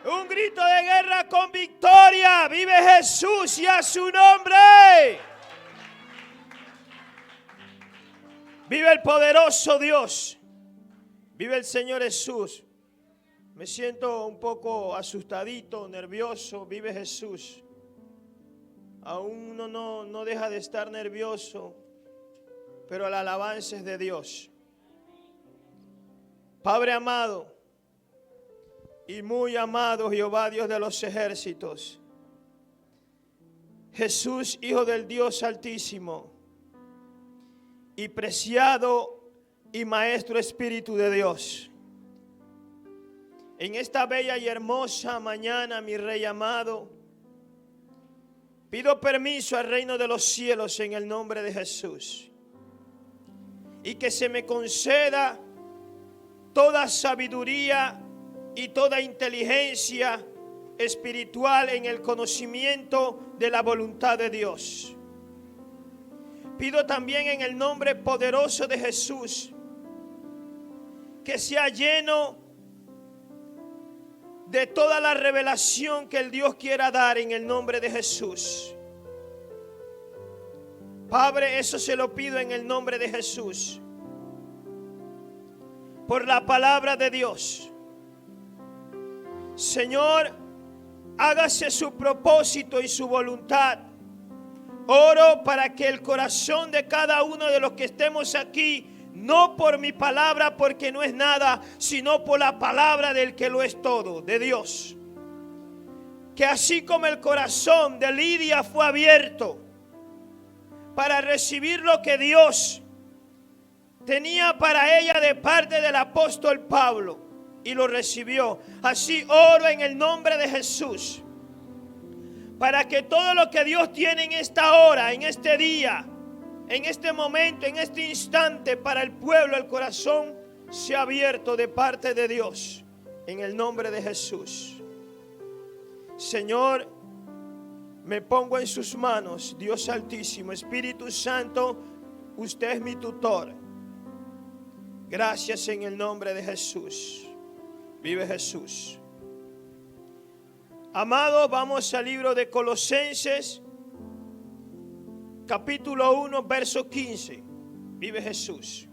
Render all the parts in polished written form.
Un grito de guerra con victoria. Vive Jesús y a su nombre. Vive el poderoso Dios. Vive el Señor Jesús. Me siento un poco asustadito, nervioso. Vive Jesús. Aún uno no deja de estar nervioso, pero la alabanza es de Dios. Padre amado y muy amado Jehová, Dios de los ejércitos, Jesús, Hijo del Dios Altísimo, y preciado y Maestro Espíritu de Dios, en esta bella y hermosa mañana, mi Rey amado, pido permiso al reino de los cielos en el nombre de Jesús, y que se me conceda toda sabiduría y toda inteligencia espiritual en el conocimiento de la voluntad de Dios. Pido también en el nombre poderoso de Jesús que sea lleno de toda la revelación que el Dios quiera dar en el nombre de Jesús. Padre, eso se lo pido en el nombre de Jesús. Por la palabra de Dios. Señor, hágase su propósito y su voluntad. Oro para que el corazón de cada uno de los que estemos aquí, no por mi palabra porque no es nada, sino por la palabra del que lo es todo, de Dios. Que así como el corazón de Lidia fue abierto para recibir lo que Dios tenía para ella de parte del apóstol Pablo y lo recibió, así oro en el nombre de Jesús para que todo lo que Dios tiene en esta hora, en este día, en este momento, en este instante para el pueblo, el corazón sea abierto de parte de Dios en el nombre de Jesús. Señor, me pongo en sus manos, Dios Altísimo, Espíritu Santo, usted es mi tutor. Gracias en el nombre de Jesús. Vive Jesús. Amados, vamos al libro de Colosenses, capítulo 1, verso 15. Vive Jesús.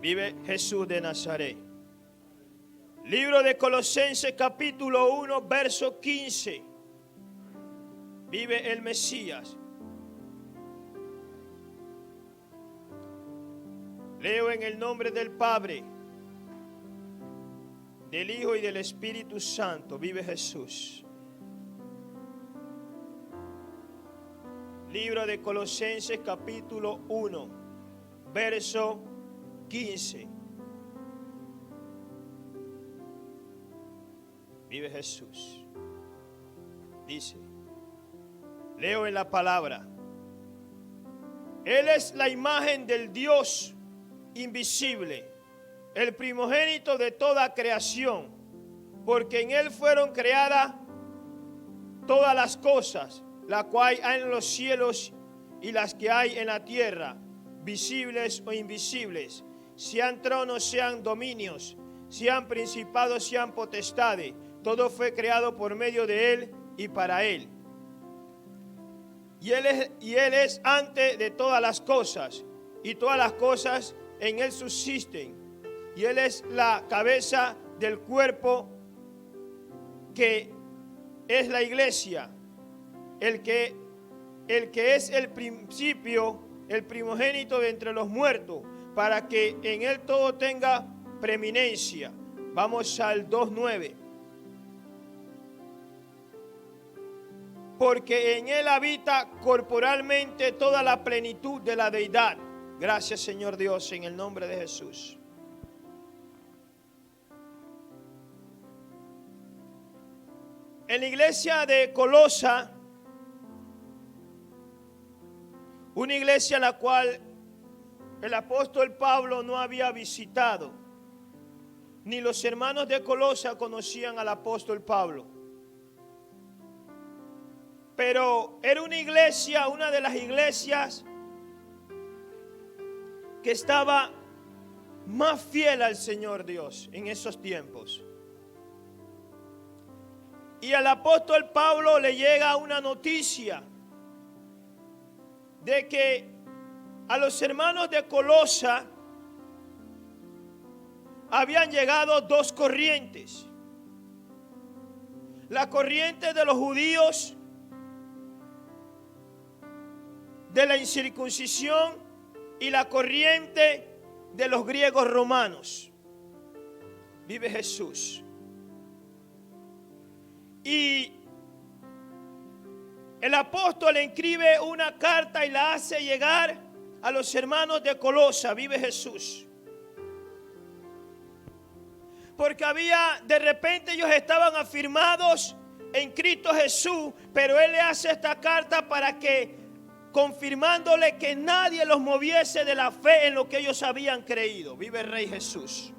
Vive Jesús de Nazaret. Libro de Colosenses capítulo 1, verso 15. Vive el Mesías. Leo en el nombre del Padre, del Hijo y del Espíritu Santo. Vive Jesús. Libro de Colosenses capítulo 1, verso 15. Vive Jesús. Dice, leo en la palabra: Él es la imagen del Dios invisible, el primogénito de toda creación, porque en Él fueron creadas todas las cosas, las cuales hay en los cielos y las que hay en la tierra, visibles o invisibles, sean tronos, sean dominios, sean principados, sean potestades. Todo fue creado por medio de Él y para Él. Y Él es antes de todas las cosas, y todas las cosas en Él subsisten. Y Él es la cabeza del cuerpo, que es la iglesia, el que es el principio, el primogénito de entre los muertos, para que en Él todo tenga preeminencia. Vamos al 2:9. Porque en Él habita corporalmente toda la plenitud de la deidad. Gracias, Señor Dios, en el nombre de Jesús. En la iglesia de Colosa, una iglesia a la cual el apóstol Pablo no había visitado, ni los hermanos de Colosa conocían al apóstol Pablo. pero era una iglesia, una de las iglesias que estaba más fiel al Señor Dios en esos tiempos. Y al apóstol Pablo le llega una noticia de que a los hermanos de Colosa habían llegado dos corrientes. La corriente de los judíos de la incircuncisión y la corriente de los griegos romanos. Vive Jesús. Y el apóstol escribe una carta y la hace llegar a los hermanos de Colosa. Vive Jesús. Porque de repente ellos estaban afirmados en Cristo Jesús, pero él le hace esta carta para que, confirmándole que nadie los moviese de la fe en lo que ellos habían creído. Vive el Rey Jesús.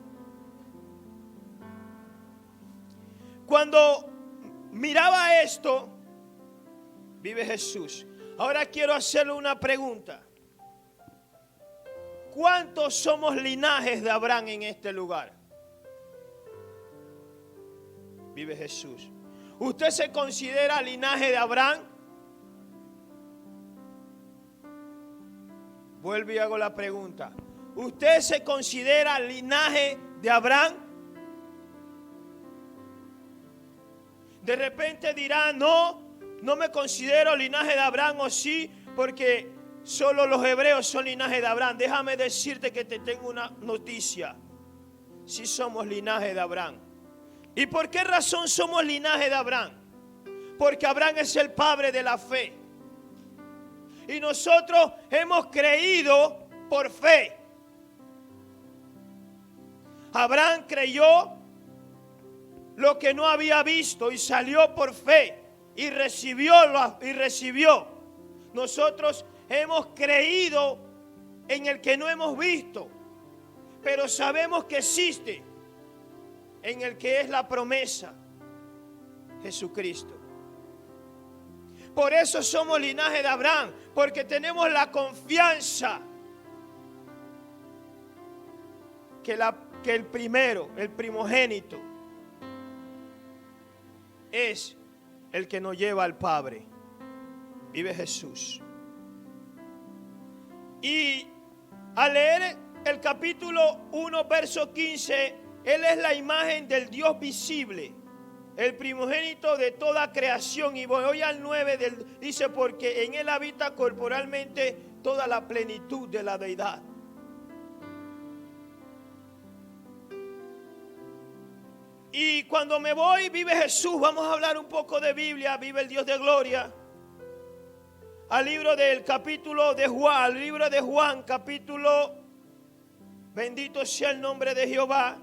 Cuando miraba esto, vive Jesús. Ahora quiero hacerle una pregunta. ¿Cuántos somos linajes de Abraham en este lugar? Vive Jesús. ¿Usted se considera linaje de Abraham? Vuelvo y hago la pregunta. ¿Usted se considera linaje de Abraham? De repente dirá, no me considero linaje de Abraham, o sí, porque solo los hebreos son linaje de Abraham. Déjame decirte que te tengo una noticia. Sí somos linaje de Abraham. ¿Y por qué razón somos linaje de Abraham? Porque Abraham es el padre de la fe. Y nosotros hemos creído por fe. Abraham creyó lo que no había visto y salió por fe y recibió. Nosotros hemos creído en el que no hemos visto, pero sabemos que existe, en el que es la promesa, Jesucristo. Por eso somos linaje de Abraham, porque tenemos la confianza que el primero, el primogénito, es el que nos lleva al Padre. Vive Jesús. Y al leer el capítulo 1, verso 15, Él es la imagen del Dios visible, el primogénito de toda creación. Y voy al 9, dice, porque en Él habita corporalmente toda la plenitud de la deidad. Y cuando me voy, vive Jesús. Vamos a hablar un poco de Biblia. Vive el Dios de gloria. Al libro del capítulo de Juan, al libro de Juan, capítulo, bendito sea el nombre de Jehová,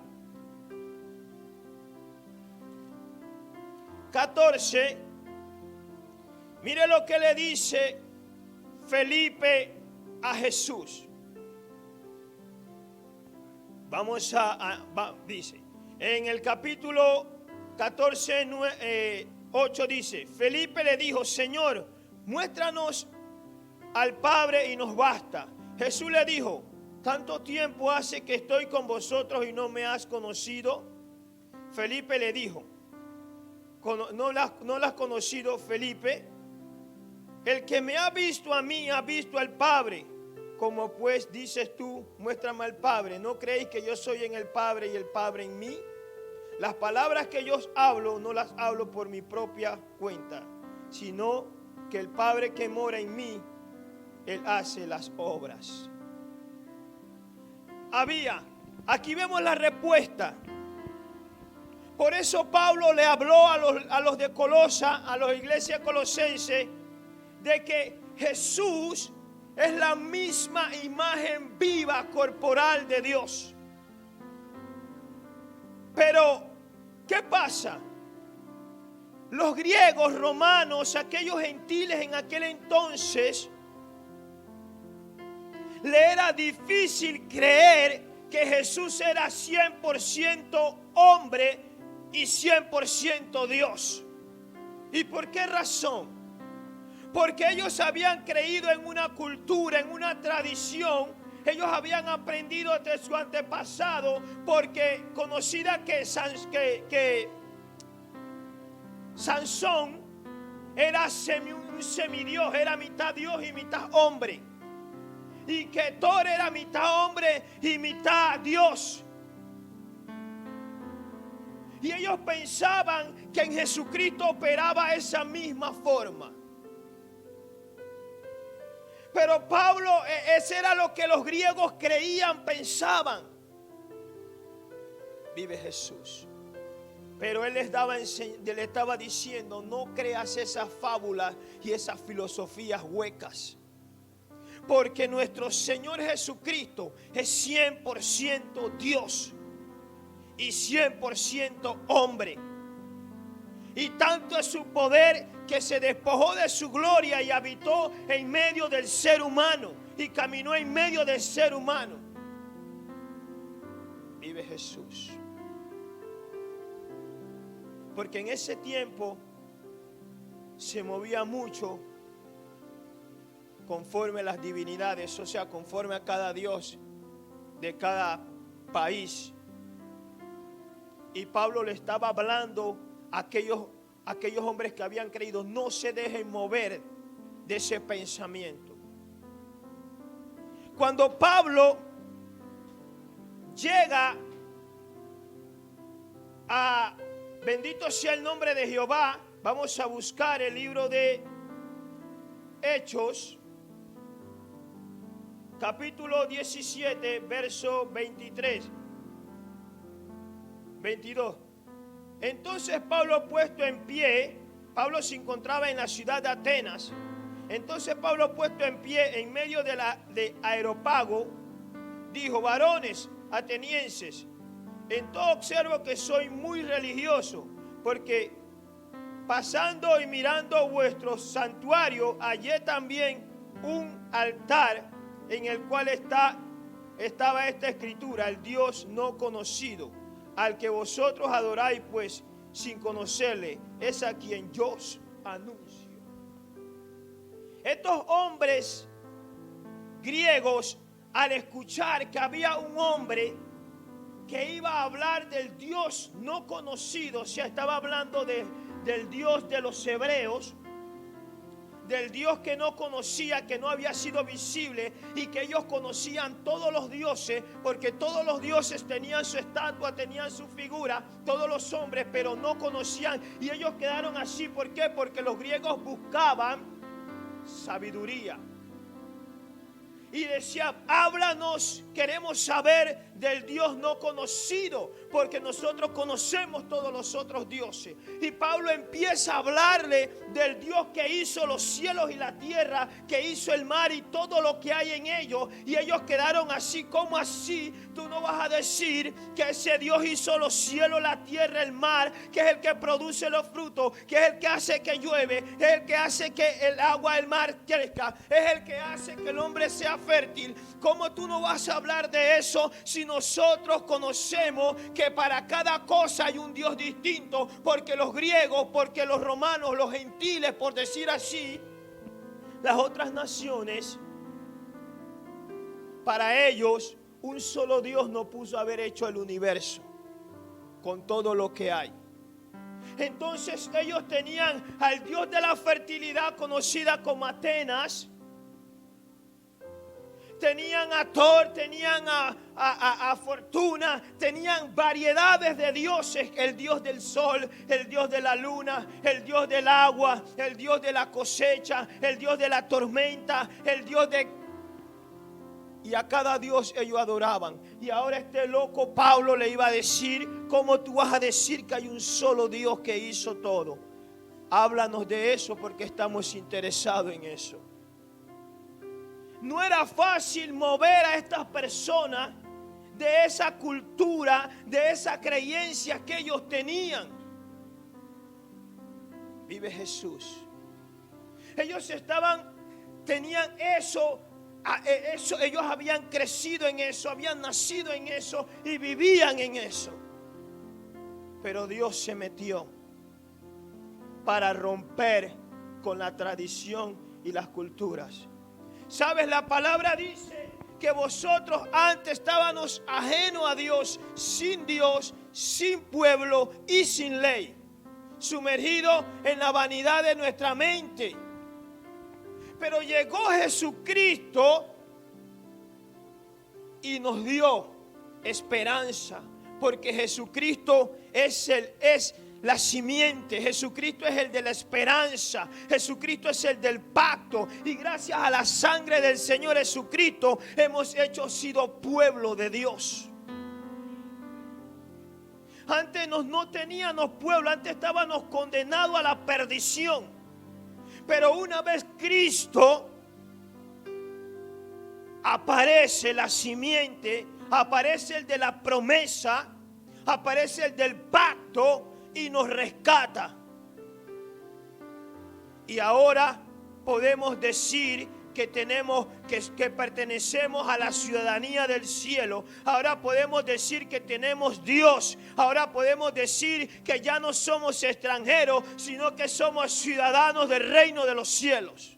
14. Mire lo que le dice Felipe a Jesús. Dice, en el capítulo 14, 8 dice, Felipe le dijo, Señor, muéstranos al Padre y nos basta. Jesús le dijo, ¿tanto tiempo hace que estoy con vosotros y no me has conocido? Felipe le dijo, ¿no la has conocido, Felipe? El que me ha visto a mí, ha visto al Padre. Como pues dices tú, muéstrame al Padre. ¿No creéis que yo soy en el Padre y el Padre en mí? Las palabras que yo hablo, no las hablo por mi propia cuenta, sino que el Padre que mora en mí, Él hace las obras. Aquí vemos la respuesta. Por eso Pablo le habló a los de Colosa, a las iglesias colosenses, de que Jesús es la misma imagen viva corporal de Dios. Pero, ¿qué pasa? Los griegos, romanos, aquellos gentiles en aquel entonces, le era difícil creer que Jesús era 100% hombre y 100% Dios. ¿Y por qué razón? Porque ellos habían creído en una cultura, en una tradición. Ellos habían aprendido de su antepasado, porque conocida que Sansón era un semidios, era mitad Dios y mitad hombre. Y que Thor era mitad hombre y mitad Dios. Y ellos pensaban que en Jesucristo operaba esa misma forma. Pero Pablo, ese era lo que los griegos creían, pensaban. Vive Jesús. Pero él les estaba diciendo: no creas esas fábulas y esas filosofías huecas. Porque nuestro Señor Jesucristo es 100% Dios y 100% hombre. Y tanto es su poder que se despojó de su gloria y habitó en medio del ser humano y caminó en medio del ser humano. Vive Jesús. Porque en ese tiempo se movía mucho conforme a las divinidades, o sea, conforme a cada dios de cada país. Y Pablo le estaba hablando a aquellos hombres que habían creído: no se dejen mover de ese pensamiento. Cuando Pablo llega a, bendito sea el nombre de Jehová, vamos a buscar el libro de Hechos, capítulo 17, verso 23, 22. Entonces Pablo, puesto en pie, Pablo se encontraba en la ciudad de Atenas. Entonces Pablo, puesto en pie en medio de Areópago, dijo: varones atenienses, en todo observo que soy muy religioso, porque pasando y mirando vuestro santuario, hallé también un altar en el cual estaba esta escritura: el Dios no conocido, al que vosotros adoráis, pues sin conocerle, es a quien yo os anuncio. Estos hombres griegos, al escuchar que había un hombre que iba a hablar del Dios no conocido, o sea, estaba hablando del Dios de los hebreos, del Dios que no conocía, que no había sido visible, y que ellos conocían todos los dioses, porque todos los dioses tenían su estatua, tenían su figura, todos los hombres, pero no conocían. Y ellos quedaron así. ¿Por qué? Porque los griegos buscaban sabiduría. Y decía: háblanos, queremos saber del Dios no conocido, porque nosotros conocemos todos los otros dioses. Y Pablo empieza a hablarle del Dios que hizo los cielos y la tierra, que hizo el mar y todo lo que hay en ellos. Y ellos quedaron así. ¿Cómo así? Tú no vas a decir que ese Dios hizo los cielos, la tierra, el mar, que es el que produce los frutos, que es el que hace que llueve, es el que hace que el agua del mar crezca, es el que hace que el hombre sea fértil. ¿Cómo tú no vas a hablar de eso si nosotros conocemos que para cada cosa hay un Dios distinto? Porque los griegos, porque los romanos, los gentiles, por decir así, las otras naciones, para ellos un solo Dios no pudo haber hecho el universo con todo lo que hay. Entonces ellos tenían al Dios de la fertilidad, conocida como Atenas. Tenían a Thor, tenían a Fortuna, tenían variedades de dioses: el Dios del sol, el Dios de la luna, el Dios del agua, el Dios de la cosecha, el Dios de la tormenta, el Dios de... Y a cada Dios ellos adoraban. Y ahora este loco Pablo le iba a decir: ¿cómo tú vas a decir que hay un solo Dios que hizo todo? Háblanos de eso, porque estamos interesados en eso. No era fácil mover a estas personas de esa cultura, de esa creencia que ellos tenían. Vive Jesús. Ellos tenían eso, ellos habían crecido en eso, habían nacido en eso y vivían en eso. Pero Dios se metió para romper con la tradición y las culturas. ¿Sabes? La palabra dice que vosotros antes estábamos ajenos a Dios, sin pueblo y sin ley, sumergidos en la vanidad de nuestra mente. Pero llegó Jesucristo y nos dio esperanza, porque Jesucristo es la simiente. Jesucristo es el de la esperanza. Jesucristo es el del pacto. Y gracias a la sangre del Señor Jesucristo hemos sido pueblo de Dios. Antes no teníamos pueblo, antes estábamos condenados a la perdición. Pero una vez Cristo aparece, la simiente, aparece el de la promesa, aparece el del pacto y nos rescata. Y ahora podemos decir que que pertenecemos a la ciudadanía del cielo. Ahora podemos decir que tenemos Dios. Ahora podemos decir que ya no somos extranjeros, sino que somos ciudadanos del reino de los cielos.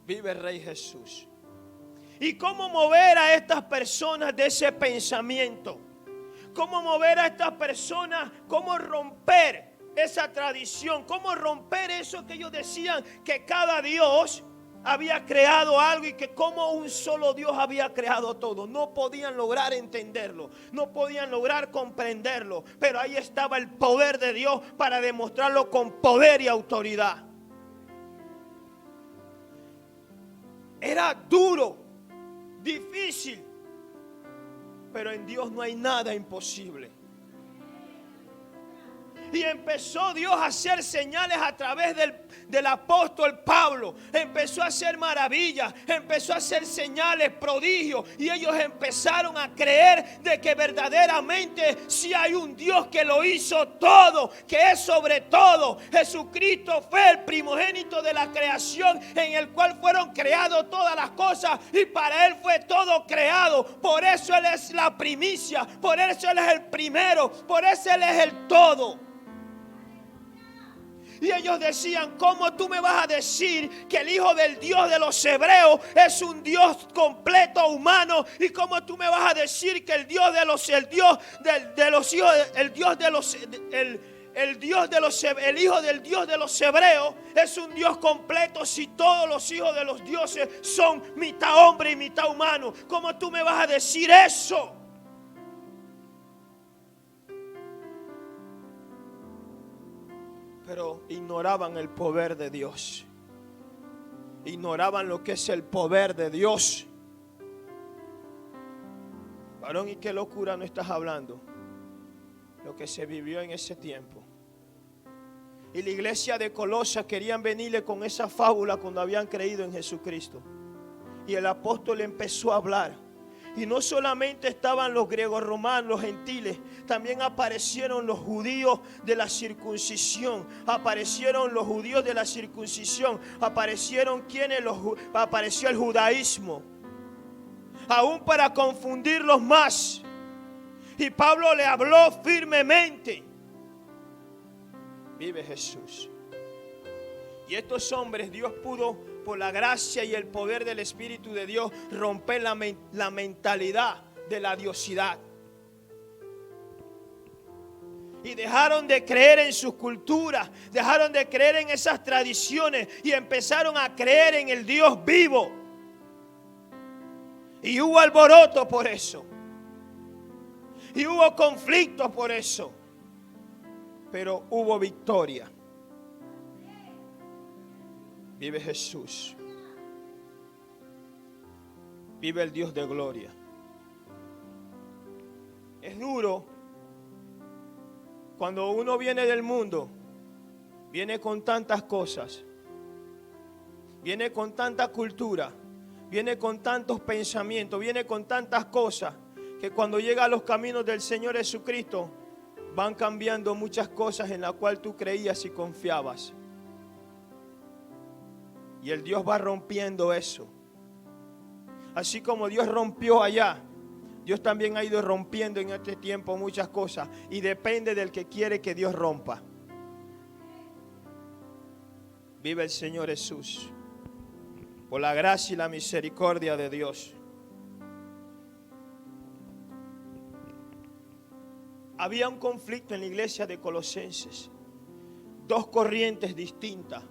Vive el Rey Jesús. ¿Y cómo mover a estas personas de ese pensamiento? ¿Cómo mover a estas personas? ¿Cómo romper esa tradición? ¿Cómo romper eso que ellos decían, que cada Dios había creado algo y que como un solo Dios había creado todo? No podían lograr entenderlo, no podían lograr comprenderlo, pero ahí estaba el poder de Dios para demostrarlo con poder y autoridad. Era duro, difícil, pero en Dios no hay nada imposible. Y empezó Dios a hacer señales a través del apóstol Pablo. Empezó a hacer maravillas, empezó a hacer señales, prodigios. Y ellos empezaron a creer de que verdaderamente sí hay un Dios que lo hizo todo, que es sobre todo. Jesucristo fue el primogénito de la creación, en el cual fueron creadas todas las cosas. Y para Él fue todo creado. Por eso Él es la primicia, por eso Él es el primero, por eso Él es el todo. Y ellos decían: ¿cómo tú me vas a decir que el Hijo del Dios de los Hebreos es un Dios completo humano? ¿Y cómo tú me vas a decir que el Dios de los Hijo del Dios de los Hebreos es un Dios completo, si todos los hijos de los dioses son mitad hombre y mitad humano? ¿Cómo tú me vas a decir eso? Pero ignoraban el poder de Dios. Ignoraban lo que es el poder de Dios. Varón, ¿y qué locura no estás hablando? Lo que se vivió en ese tiempo. Y la iglesia de Colosas querían venirle con esa fábula cuando habían creído en Jesucristo. Y el apóstol empezó a hablar. Y no solamente estaban los griegos romanos, los gentiles, también aparecieron los judíos de la circuncisión. Aparecieron los judíos de la circuncisión. Apareció el judaísmo. Aún para confundirlos más. Y Pablo le habló firmemente. Vive Jesús. Y estos hombres, Dios pudo, por la gracia y el poder del Espíritu de Dios, romper la mentalidad de la diosidad. Y dejaron de creer en sus culturas, dejaron de creer en esas tradiciones y empezaron a creer en el Dios vivo. Y hubo alboroto por eso. Y hubo conflictos por eso. Pero hubo victoria. Vive Jesús. Vive el Dios de gloria. Es duro cuando uno viene del mundo, viene con tantas cosas, viene con tanta cultura, viene con tantos pensamientos, viene con tantas cosas, que cuando llega a los caminos del Señor Jesucristo, van cambiando muchas cosas en las cuales tú creías y confiabas. Y el Dios va rompiendo eso. Así como Dios rompió allá, Dios también ha ido rompiendo en este tiempo muchas cosas. Y depende del que quiere que Dios rompa. Vive el Señor Jesús. Por la gracia y la misericordia de Dios. Había un conflicto en la iglesia de Colosenses. Dos corrientes distintas,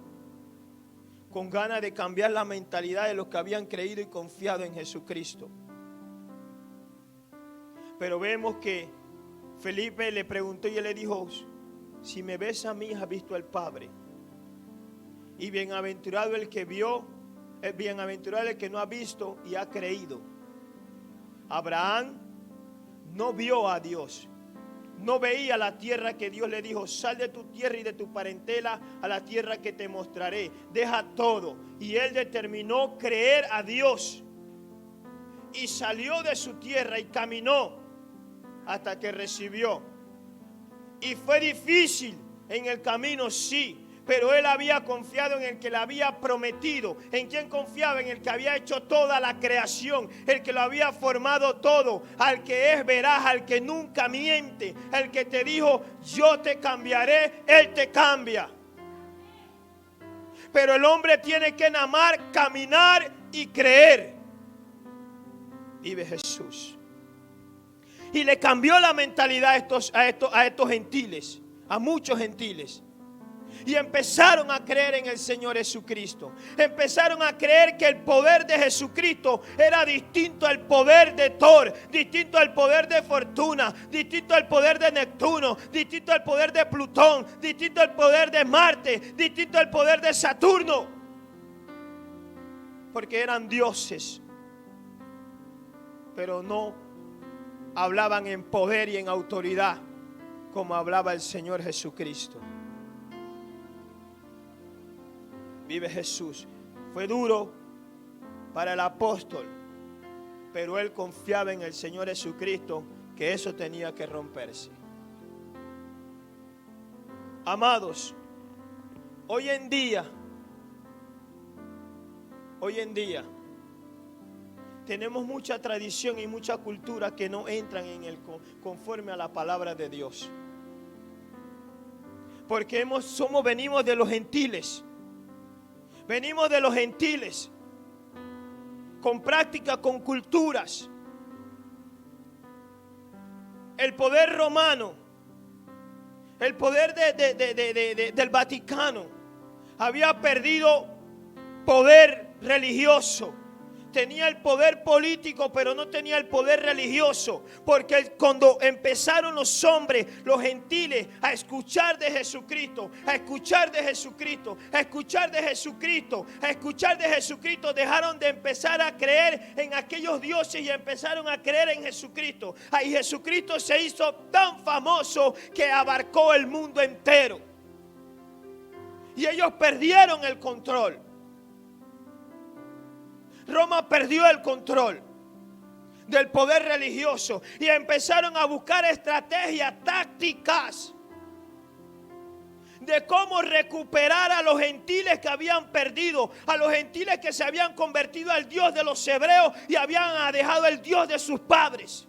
con ganas de cambiar la mentalidad de los que habían creído y confiado en Jesucristo. Pero vemos que Felipe le preguntó y él le dijo: si me ves a mí, has visto al Padre. Y bienaventurado el que vio, bienaventurado el que no ha visto y ha creído. Abraham no vio a Dios. No veía la tierra que Dios le dijo: sal de tu tierra y de tu parentela a la tierra que te mostraré. Deja todo. Y él determinó creer a Dios. Y salió de su tierra y caminó hasta que recibió. Y fue difícil en el camino, sí. Pero él había confiado en el que le había prometido. ¿En quién confiaba? En el que había hecho toda la creación, el que lo había formado todo, al que es veraz, al que nunca miente, al que te dijo: yo te cambiaré, él te cambia. Pero el hombre tiene que amar, caminar y creer. Vive Jesús. Y le cambió la mentalidad a estos gentiles, a muchos gentiles. Y empezaron a creer en el Señor Jesucristo. Empezaron a creer que el poder de Jesucristo era distinto al poder de Thor, distinto al poder de Fortuna, distinto al poder de Neptuno, distinto al poder de Plutón, distinto al poder de Marte, distinto al poder de Saturno. Porque eran dioses, pero no hablaban en poder y en autoridad como hablaba el Señor Jesucristo. Vive Jesús. Fue duro para el apóstol, pero él confiaba en el Señor Jesucristo, que eso tenía que romperse. Amados, hoy en día tenemos mucha tradición y mucha cultura que no entran en el conforme a la palabra de Dios. Porque venimos de los gentiles. Venimos de los gentiles, con prácticas, con culturas. El poder romano, el poder del Vaticano, había perdido poder religioso. Tenía el poder político, pero no tenía el poder religioso. Porque cuando empezaron los hombres, los gentiles, a escuchar de Jesucristo, a escuchar de Jesucristo, a escuchar de Jesucristo, a escuchar de Jesucristo, dejaron de empezar a creer en aquellos dioses y empezaron a creer en Jesucristo. Ahí Jesucristo se hizo tan famoso que abarcó el mundo entero. Y ellos perdieron el control. Roma perdió el control del poder religioso y empezaron a buscar estrategias, tácticas de cómo recuperar a los gentiles que habían perdido, a los gentiles que se habían convertido al Dios de los hebreos y habían dejado el Dios de sus padres.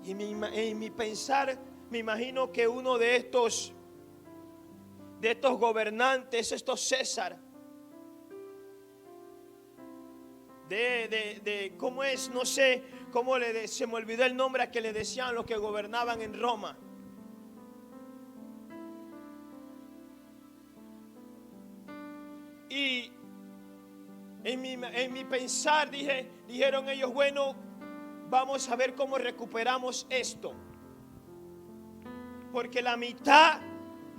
Y en mi pensar, me imagino que uno de estos gobernantes, estos César, cómo es, no sé cómo se me olvidó el nombre a que le decían los que gobernaban en Roma. Y en mi pensar dijeron ellos: bueno, vamos a ver cómo recuperamos esto, porque la mitad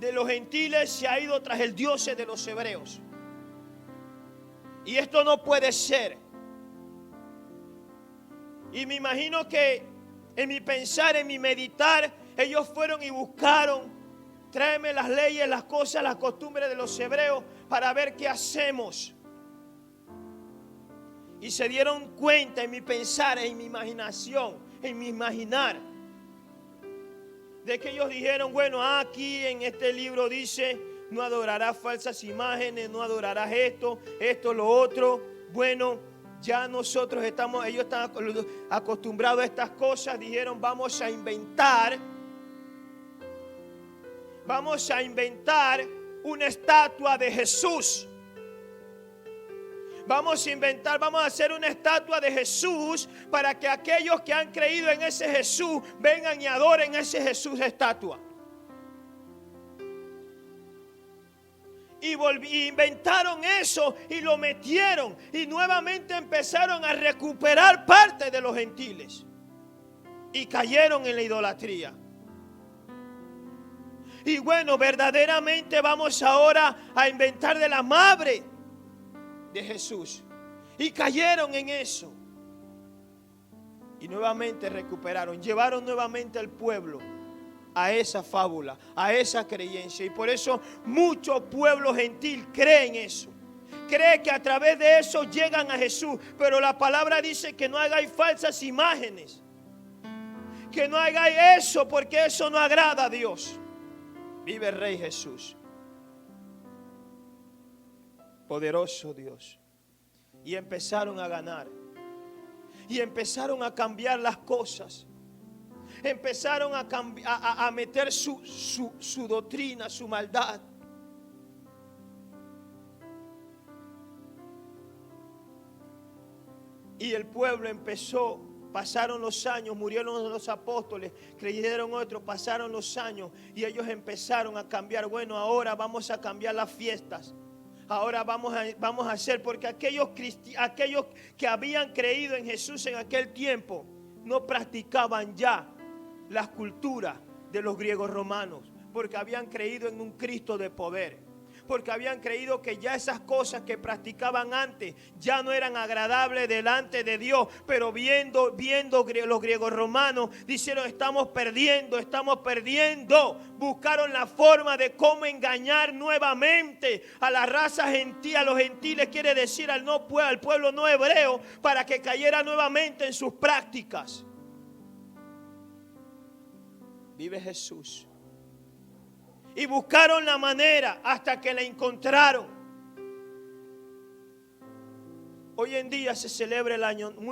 de los gentiles se ha ido tras el Dios de los hebreos, y esto no puede ser. Y me imagino que en mi pensar, en mi meditar, ellos fueron y buscaron: tráeme las leyes, las cosas, las costumbres de los hebreos para ver qué hacemos. Y se dieron cuenta en mi pensar, en mi imaginación, en mi imaginar, de que ellos dijeron: bueno, aquí en este libro dice: no adorarás falsas imágenes, no adorarás esto, lo otro. Bueno, ya ellos están acostumbrados a estas cosas. Dijeron: vamos a inventar vamos a inventar una estatua de Jesús. Vamos a hacer una estatua de Jesús para que aquellos que han creído en ese Jesús vengan y adoren a ese Jesús estatua. Y inventaron eso y lo metieron y nuevamente empezaron a recuperar parte de los gentiles y cayeron en la idolatría. Y bueno, verdaderamente vamos ahora a inventar de la madre de Jesús y cayeron en eso y nuevamente recuperaron, llevaron nuevamente al pueblo a esa fábula, a esa creencia. Y por eso mucho pueblo gentil cree en eso, cree que a través de eso llegan a Jesús. Pero la palabra dice que no hagáis falsas imágenes, que no hagáis eso, porque eso no agrada a Dios. Vive el Rey Jesús, poderoso Dios. Y empezaron a ganar y empezaron a cambiar las cosas. Empezaron a meter su doctrina, su maldad. Y el pueblo empezó, pasaron los años, murieron los apóstoles, creyeron otros, pasaron los años y ellos empezaron a cambiar. Bueno, ahora vamos a cambiar las fiestas. Ahora vamos a hacer, porque aquellos que habían creído en Jesús en aquel tiempo no practicaban ya las culturas de los griegos romanos, porque habían creído en un Cristo de poder, porque habían creído que ya esas cosas que practicaban antes ya no eran agradables delante de Dios. Pero viendo los griegos romanos, dijeron: estamos perdiendo. Buscaron la forma de cómo engañar nuevamente a la raza gentil, a los gentiles, quiere decir al pueblo no hebreo, para que cayera nuevamente en sus prácticas. Vive Jesús. Y buscaron la manera hasta que la encontraron. Hoy en día se celebra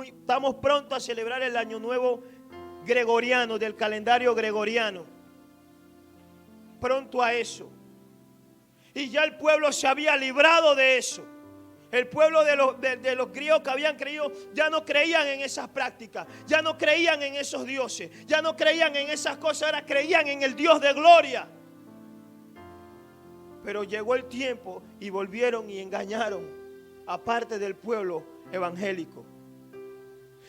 estamos pronto a celebrar el año nuevo gregoriano, del calendario gregoriano. Pronto a eso. Y ya el pueblo se había librado de eso. El pueblo de los griegos que habían creído ya no creían en esas prácticas, ya no creían en esos dioses, ya no creían en esas cosas, ahora creían en el Dios de gloria. Pero llegó el tiempo y volvieron y engañaron a parte del pueblo evangélico,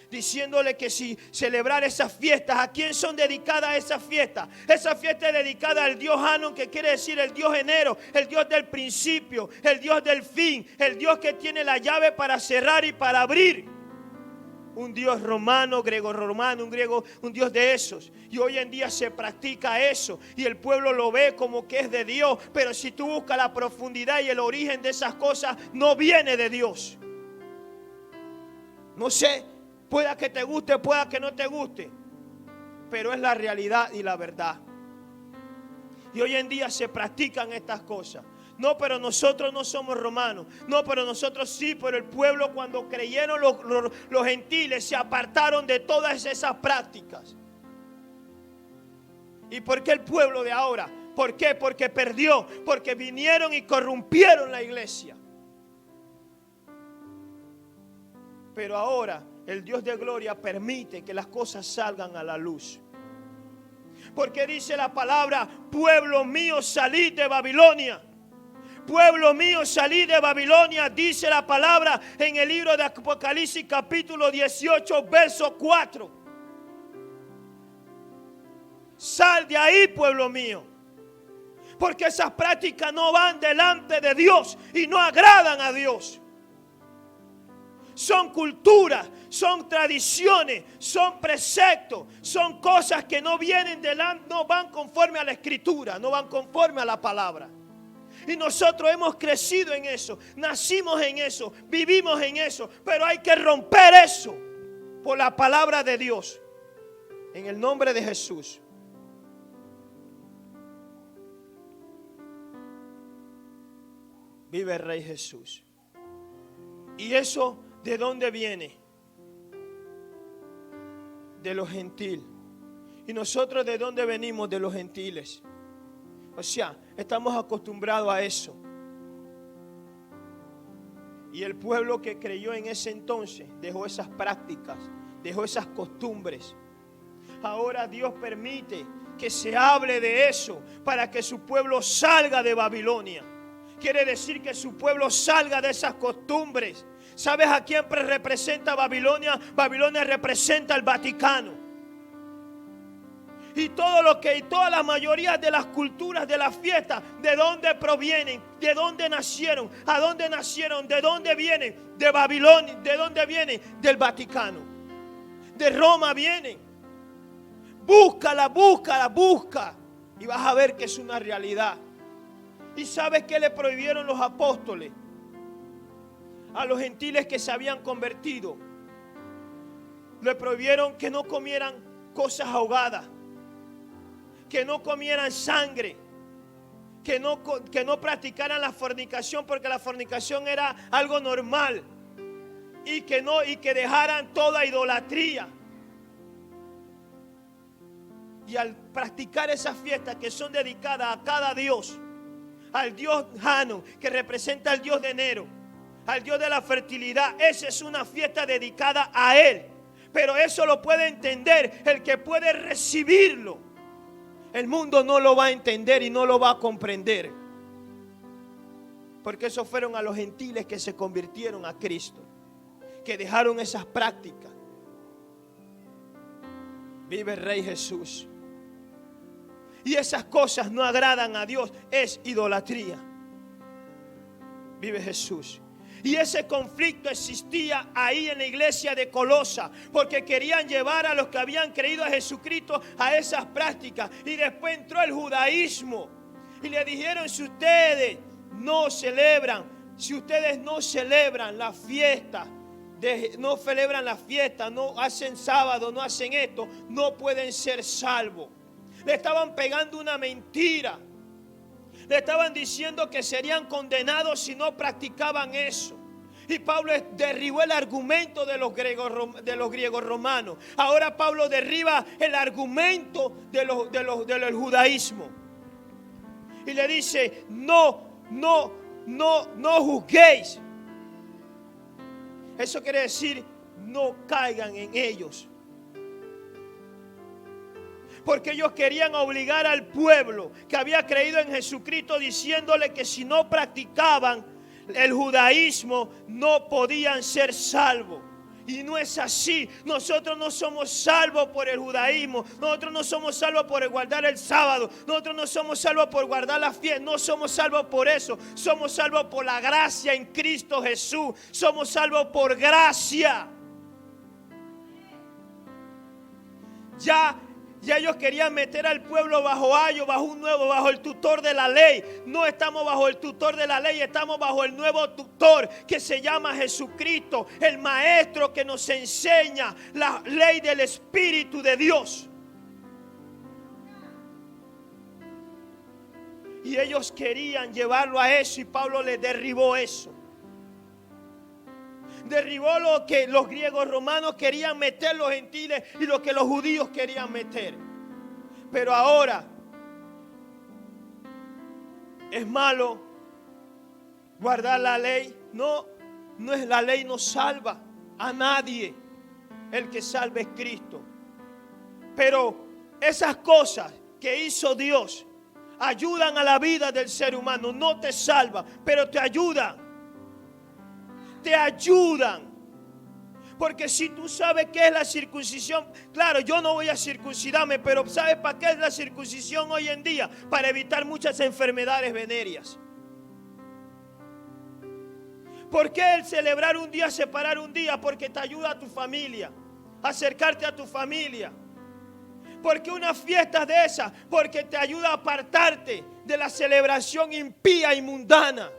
diciéndole que si celebrar esas fiestas, ¿a quién son dedicadas esas fiestas? Esa fiesta es dedicada al Dios Anon, que quiere decir el Dios enero, el Dios del principio, el Dios del fin, el Dios que tiene la llave para cerrar y para abrir. Un Dios romano, greco-romano, un Dios de esos. Y hoy en día se practica eso y el pueblo lo ve como que es de Dios. Pero si tú buscas la profundidad y el origen de esas cosas, no viene de Dios. No sé, pueda que te guste, pueda que no te guste, pero es la realidad y la verdad. Y hoy en día se practican estas cosas. No, pero nosotros no somos romanos. No, pero nosotros sí. Pero el pueblo, cuando creyeron los gentiles, se apartaron de todas esas prácticas. ¿Y por qué el pueblo de ahora? ¿Por qué? Porque perdió. Porque vinieron y corrompieron la iglesia. Pero ahora el Dios de gloria permite que las cosas salgan a la luz. Porque dice la palabra: pueblo mío, salid de Babilonia. Pueblo mío, salid de Babilonia, dice la palabra en el libro de Apocalipsis capítulo 18, verso 4. Sal de ahí, pueblo mío, porque esas prácticas no van delante de Dios y no agradan a Dios. Son culturas, son tradiciones, son preceptos, son cosas que no vienen delante, no van conforme a la escritura, no van conforme a la palabra. Y nosotros hemos crecido en eso, nacimos en eso, vivimos en eso, pero hay que romper eso por la palabra de Dios, en el nombre de Jesús. Vive el Rey Jesús. ¿Y eso de dónde viene? De los gentiles. ¿Y nosotros de dónde venimos? De los gentiles. O sea, estamos acostumbrados a eso. Y el pueblo que creyó en ese entonces dejó esas prácticas, dejó esas costumbres. Ahora Dios permite que se hable de eso para que su pueblo salga de Babilonia. Quiere decir que su pueblo salga de esas costumbres. ¿Sabes a quién representa Babilonia? Babilonia representa al Vaticano. Y toda la mayoría de las culturas de las fiestas, ¿de dónde provienen? ¿De dónde nacieron? ¿A dónde nacieron? ¿De dónde vienen? De Babilonia. ¿De dónde vienen? Del Vaticano. De Roma vienen. Búscala. Y vas a ver que es una realidad. ¿Y sabes qué le prohibieron los apóstoles a los gentiles que se habían convertido? Le prohibieron que no comieran cosas ahogadas, que no comieran sangre, que no practicaran la fornicación, porque la fornicación era algo normal, y que dejaran toda idolatría. Y al practicar esas fiestas que son dedicadas a cada dios, al dios Jano, que representa al dios de enero, al dios de la fertilidad, esa es una fiesta dedicada a él. Pero eso lo puede entender el que puede recibirlo. El mundo no lo va a entender y no lo va a comprender. Porque esos fueron a los gentiles que se convirtieron a Cristo, que dejaron esas prácticas. Vive el Rey Jesús. Y esas cosas no agradan a Dios, es idolatría. Vive Jesús. Y ese conflicto existía ahí en la iglesia de Colosa, porque querían llevar a los que habían creído a Jesucristo a esas prácticas. Y después entró el judaísmo y le dijeron: si ustedes no celebran la fiesta, no hacen sábado, no hacen esto, no pueden ser salvos. Le estaban pegando una mentira. Le estaban diciendo que serían condenados si no practicaban eso. Y Pablo derribó el argumento de los griegos romanos. Ahora Pablo derriba el argumento del judaísmo. Y le dice: no juzguéis. Eso quiere decir: no caigan en ellos. Porque ellos querían obligar al pueblo que había creído en Jesucristo, diciéndole que si no practicaban el judaísmo no podían ser salvos. Y no es así. Nosotros no somos salvos por el judaísmo. Nosotros no somos salvos por guardar el sábado. Nosotros no somos salvos por guardar la fiesta. No somos salvos por eso. Somos salvos por la gracia en Cristo Jesús. Somos salvos por gracia. Ya ellos querían meter al pueblo bajo el tutor de la ley. No estamos bajo el tutor de la ley, estamos bajo el nuevo tutor que se llama Jesucristo, el maestro que nos enseña la ley del Espíritu de Dios. Y ellos querían llevarlo a eso y Pablo les derribó eso. Derribó lo que los griegos romanos querían meter, los gentiles, y lo que los judíos querían meter. Pero ahora es malo guardar la ley. No es la ley, no salva a nadie. El que salva es Cristo. Pero esas cosas que hizo Dios ayudan a la vida del ser humano. No te salva, pero te ayudan. Te ayudan. Porque si tú sabes qué es la circuncisión, claro, yo no voy a circuncidarme, pero ¿sabes para qué es la circuncisión hoy en día? Para evitar muchas enfermedades venéreas. ¿Por qué el celebrar un día, separar un día? Porque te ayuda a tu familia, acercarte a tu familia. ¿Por qué una fiesta de esas? Porque te ayuda a apartarte de la celebración impía y mundana.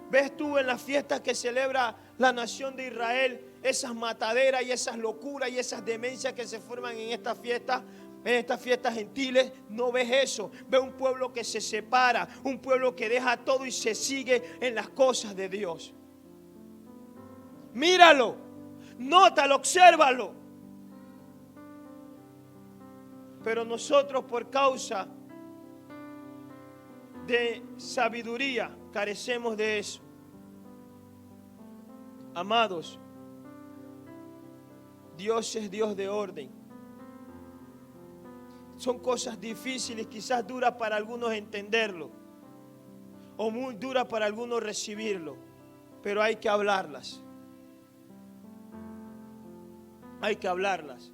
¿Ves tú en las fiestas que celebra la nación de Israel esas mataderas y esas locuras y esas demencias que se forman en estas fiestas gentiles? No ves eso. Ves un pueblo que se separa, un pueblo que deja todo y se sigue en las cosas de Dios. Míralo, nótalo, obsérvalo. Pero nosotros, por causa de sabiduría, carecemos de eso. Amados, Dios es Dios de orden. Son cosas difíciles, quizás duras para algunos entenderlo, o muy duras para algunos recibirlo, pero hay que hablarlas. Hay que hablarlas.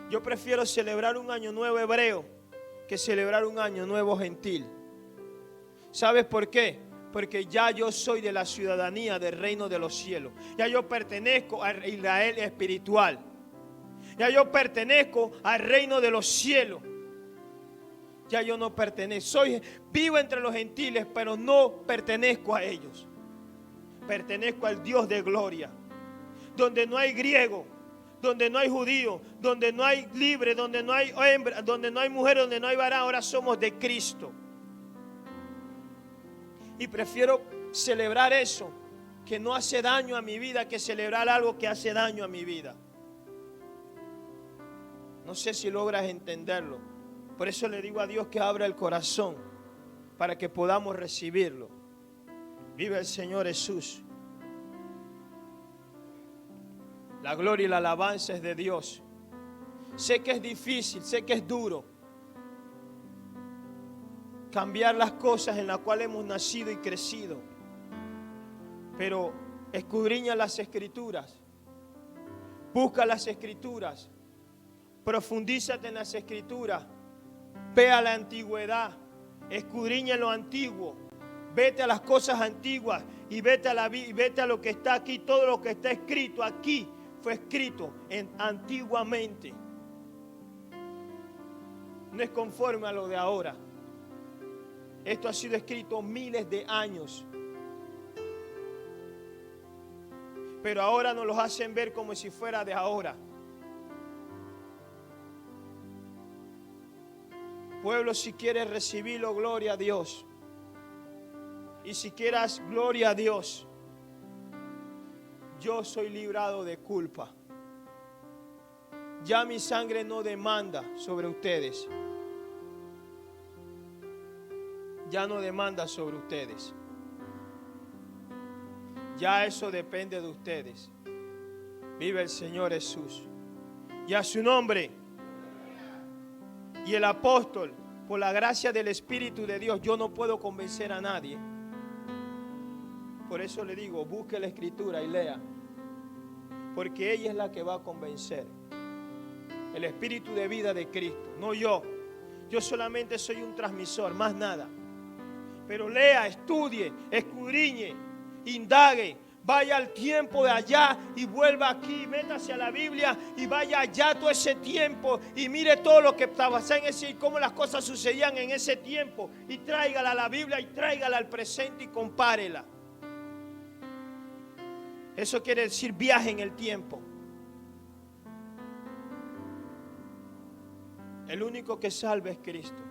Yo prefiero celebrar un año nuevo hebreo que celebrar un año nuevo gentil. ¿Sabes por qué? Porque ya yo soy de la ciudadanía del reino de los cielos. Ya yo pertenezco a Israel espiritual. Ya yo pertenezco al reino de los cielos. Ya yo no pertenezco. Vivo entre los gentiles, pero no pertenezco a ellos. Pertenezco al Dios de gloria, donde no hay griego, donde no hay judío, donde no hay libre, donde no hay hembra, donde no hay mujer, donde no hay varón. Ahora somos de Cristo. Y prefiero celebrar eso que no hace daño a mi vida, que celebrar algo que hace daño a mi vida. No sé si logras entenderlo. Por eso le digo a Dios que abra el corazón para que podamos recibirlo. Vive el Señor Jesús. La gloria y la alabanza es de Dios. Sé que es difícil, sé que es duro cambiar las cosas en las cuales hemos nacido y crecido. Pero escudriña las Escrituras. Busca las Escrituras. Profundízate en las Escrituras. Ve a la antigüedad. Escudriña lo antiguo. Vete a las cosas antiguas y vete a lo que está aquí. Todo lo que está escrito aquí fue escrito antiguamente. No es conforme a lo de ahora. Esto ha sido escrito miles de años. Pero ahora nos los hacen ver como si fuera de ahora. Pueblo, si quieres recibirlo, gloria a Dios. Y si quieras gloria a Dios, yo soy librado de culpa. Ya mi sangre no demanda sobre ustedes. Ya no demanda sobre ustedes. Ya eso depende de ustedes. Vive el Señor Jesús. Y a su nombre. Y el apóstol, por la gracia del Espíritu de Dios, yo no puedo convencer a nadie. Por eso le digo, busque la Escritura y lea. Porque ella es la que va a convencer. El Espíritu de vida de Cristo, no yo. Yo solamente soy un transmisor, más nada. Pero lea, estudie, escudriñe, indague, vaya al tiempo de allá y vuelva aquí, métase a la Biblia y vaya allá todo ese tiempo y mire todo lo que estaba en ese y cómo las cosas sucedían en ese tiempo y tráigala a la Biblia y tráigala al presente y compárela. Eso quiere decir viaje en el tiempo. El único que salva es Cristo.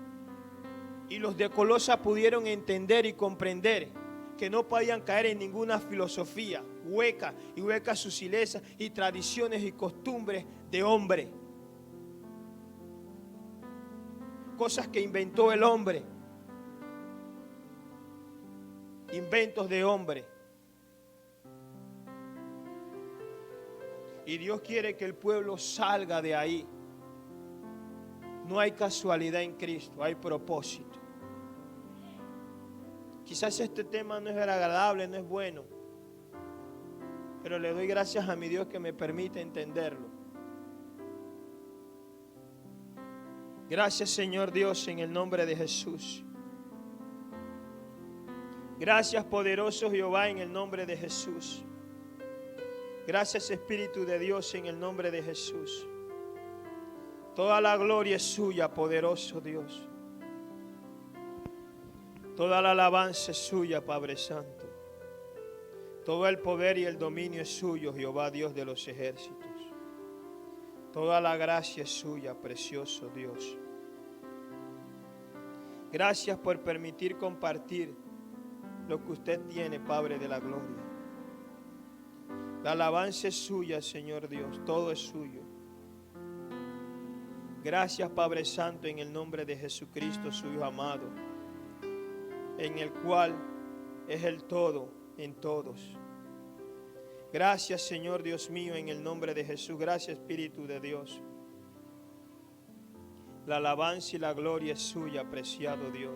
Y los de Colosa pudieron entender y comprender que no podían caer en ninguna filosofía hueca y huecas sutilezas y tradiciones y costumbres de hombre. Cosas que inventó el hombre. Inventos de hombre. Y Dios quiere que el pueblo salga de ahí. No hay casualidad en Cristo, hay propósito. Quizás este tema no es agradable, no es bueno, pero le doy gracias a mi Dios que me permite entenderlo. Gracias, Señor Dios, en el nombre de Jesús. Gracias, poderoso Jehová, en el nombre de Jesús. Gracias, Espíritu de Dios, en el nombre de Jesús. Toda la gloria es suya, poderoso Dios. Toda la alabanza es suya, Padre Santo. Todo el poder y el dominio es suyo, Jehová, Dios de los ejércitos. Toda la gracia es suya, precioso Dios. Gracias por permitir compartir lo que usted tiene, Padre de la gloria. La alabanza es suya, Señor Dios. Todo es suyo. Gracias, Padre Santo, en el nombre de Jesucristo, su Hijo amado, en el cual es el todo en todos. Gracias, Señor Dios mío, en el nombre de Jesús. Gracias, Espíritu de Dios. La alabanza y la gloria es suya, apreciado Dios.